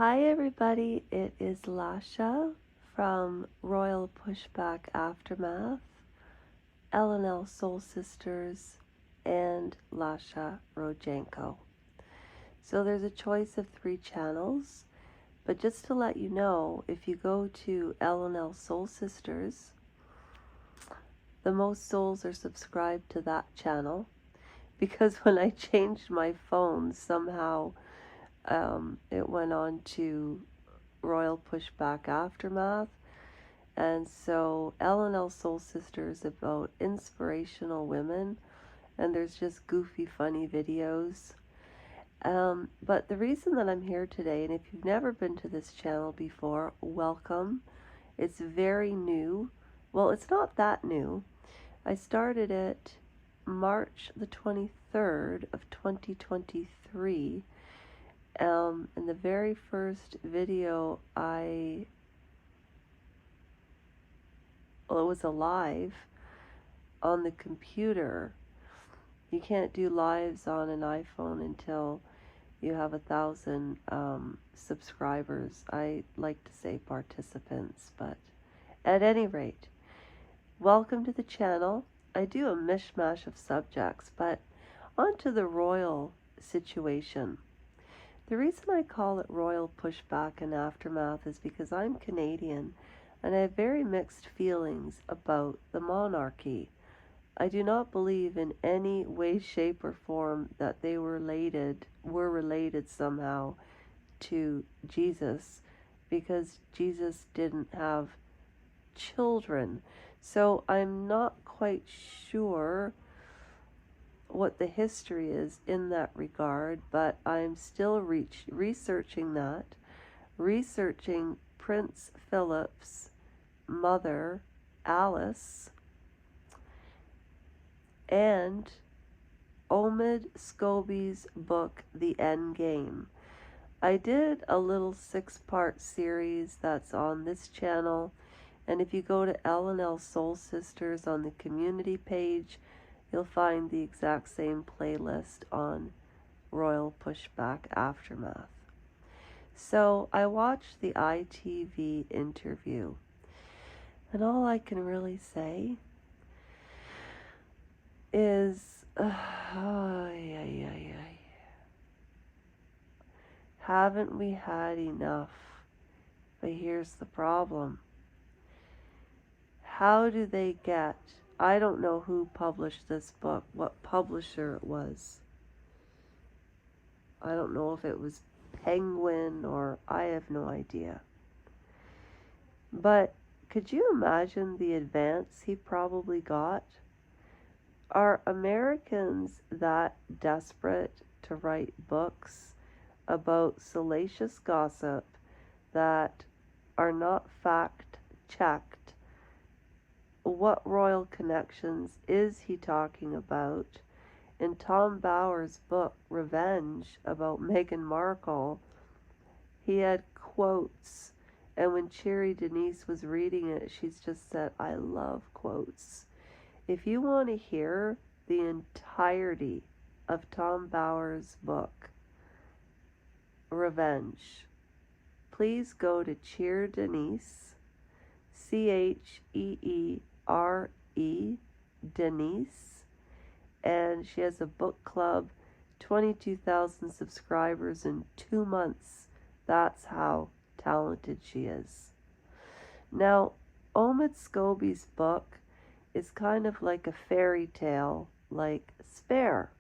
Hi everybody, it is Lasha from Royal Pushback Aftermath, L&L Soul Sisters, and Lasha Rojenko. So there's a choice of 3 channels, but just to let you know, if you go to L&L Soul Sisters, the most souls are subscribed to that channel, because when I changed my phone, somehow it went on to Royal Pushback Aftermath. And so L&L Soul Sisters about inspirational women, and there's just goofy, funny videos. But the reason that I'm here today, and if you've never been to this channel before, welcome. It's very new. Well, it's not that new. I started it March the 23rd of 2023. And the very first video it was a live on the computer. You can't do lives on an iPhone until you have 1,000 subscribers. I like to say participants, but at any rate, welcome to the channel. I do a mishmash of subjects, but on to the royal situation. The reason I call it Royal Pushback and Aftermath is because I'm Canadian and I have very mixed feelings about the monarchy. I do not believe in any way, shape, or form that they were related somehow to Jesus, because Jesus didn't have children. So I'm not quite sure what the history is in that regard, but I'm still researching that, researching Prince Philip's mother, Alice, and Omid Scobie's book, The Endgame. I did a little 6-part series that's on this channel, and if you go to L&L Soul Sisters on the community page, you'll find the exact same playlist on Royal Pushback Aftermath. So I watched the ITV interview, and all I can really say is, haven't we had enough? But here's the problem. How do they get, I don't know who published this book, what publisher it was. I don't know if it was Penguin or I have no idea. But could you imagine the advance he probably got? Are Americans that desperate to write books about salacious gossip that are not fact checked? What royal connections is he talking about? In Tom Bower's book, Revenge, about Meghan Markle, he had quotes. And when Cherry Denise was reading it, she's just said, I love quotes. If you want to hear the entirety of Tom Bower's book, Revenge, please go to Cheer Denise, CHEERE, Denise, and she has a book club, 22,000 subscribers in 2 months. That's how talented she is. Now, Omid Scobie's book is kind of like a fairy tale, like Spare.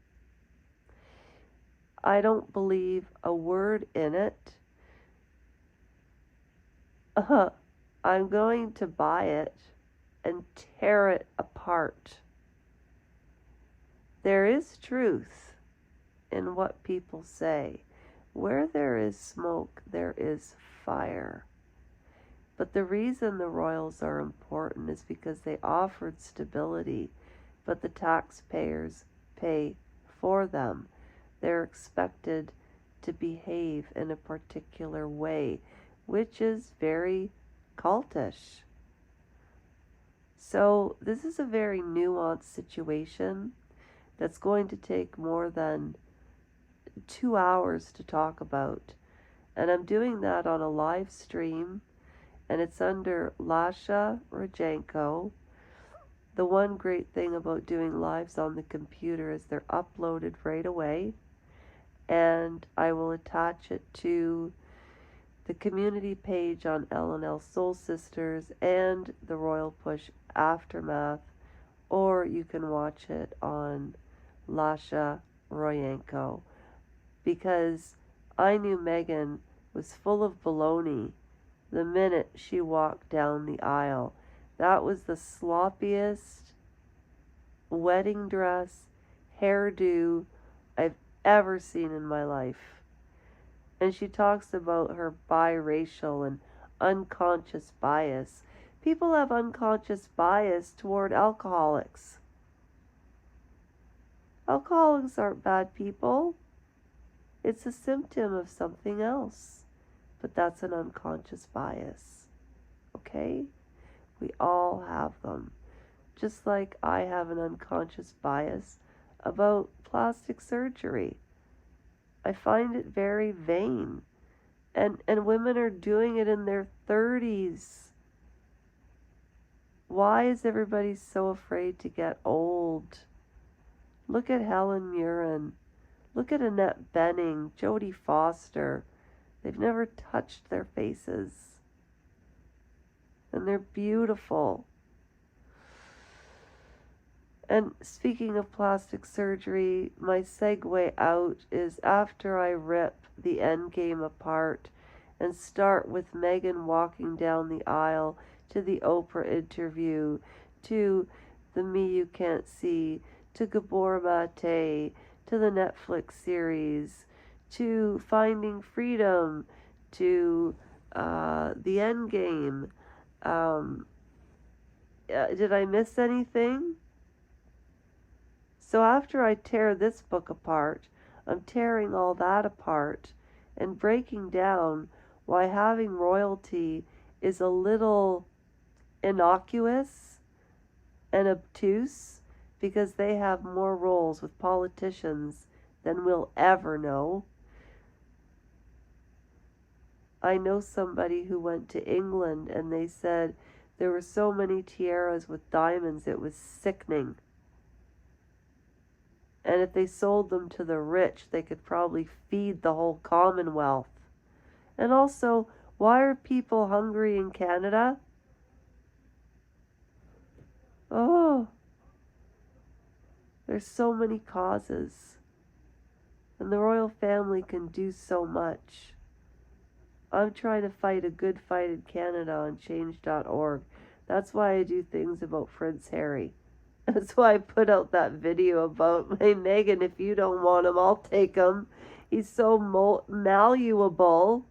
I don't believe a word in it. I'm going to buy it and tear it apart. There is truth in what people say. Where there is smoke, there is fire. But the reason the royals are important is because they offered stability, but the taxpayers pay for them. They're expected to behave in a particular way, which is very cultish. So this is a very nuanced situation that's going to take more than 2 hours to talk about. And I'm doing that on a live stream, and it's under Lasha Rajenko. The one great thing about doing lives on the computer is they're uploaded right away, and I will attach it to the community page on L&L Soul Sisters and the Royal Push Aftermath, or you can watch it on Lasha Royenko, because I knew Megan was full of baloney the minute she walked down the aisle. That was the sloppiest wedding dress, hairdo I've ever seen in my life. And she talks about her biracial and unconscious bias. People have unconscious bias toward alcoholics. Alcoholics aren't bad people. It's a symptom of something else. But that's an unconscious bias. Okay? We all have them. Just like I have an unconscious bias about plastic surgery. I find it very vain. And women are doing it in their 30s. Why is everybody so afraid to get old? Look at Helen Mirren. Look at Annette Bening, Jodie Foster. They've never touched their faces. And they're beautiful. And speaking of plastic surgery, my segue out is after I rip the endgame apart and start with Megan walking down the aisle to the Oprah interview, to the Me You Can't See, to Gabor Mate, to the Netflix series, to Finding Freedom, to the endgame. Did I miss anything? So after I tear this book apart, I'm tearing all that apart and breaking down why having royalty is a little innocuous and obtuse, because they have more roles with politicians than we'll ever know. I know somebody who went to England and they said there were so many tiaras with diamonds it was sickening. And if they sold them to the rich, they could probably feed the whole Commonwealth. And also, why are people hungry in Canada? Oh, there's so many causes. And the royal family can do so much. I'm trying to fight a good fight in Canada on change.org. That's why I do things about Prince Harry. That's why I put out that video about, hey, Megan, if you don't want him, I'll take him. He's so malleable.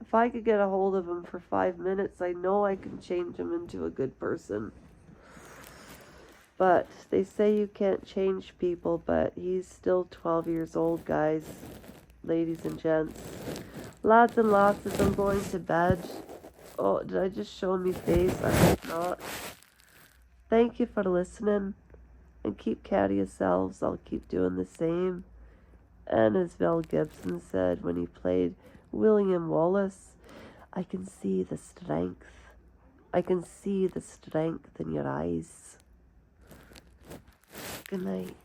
If I could get a hold of him for 5 minutes, I know I can change him into a good person. But they say you can't change people, but he's still 12 years old, guys, ladies and gents. Lads and lasses, I'm going to bed. Oh, did I just show me face? I hope not. Thank you for listening, and keep care of yourselves. I'll keep doing the same. And as Mel Gibson said when he played William Wallace, I can see the strength. I can see the strength in your eyes. Good night.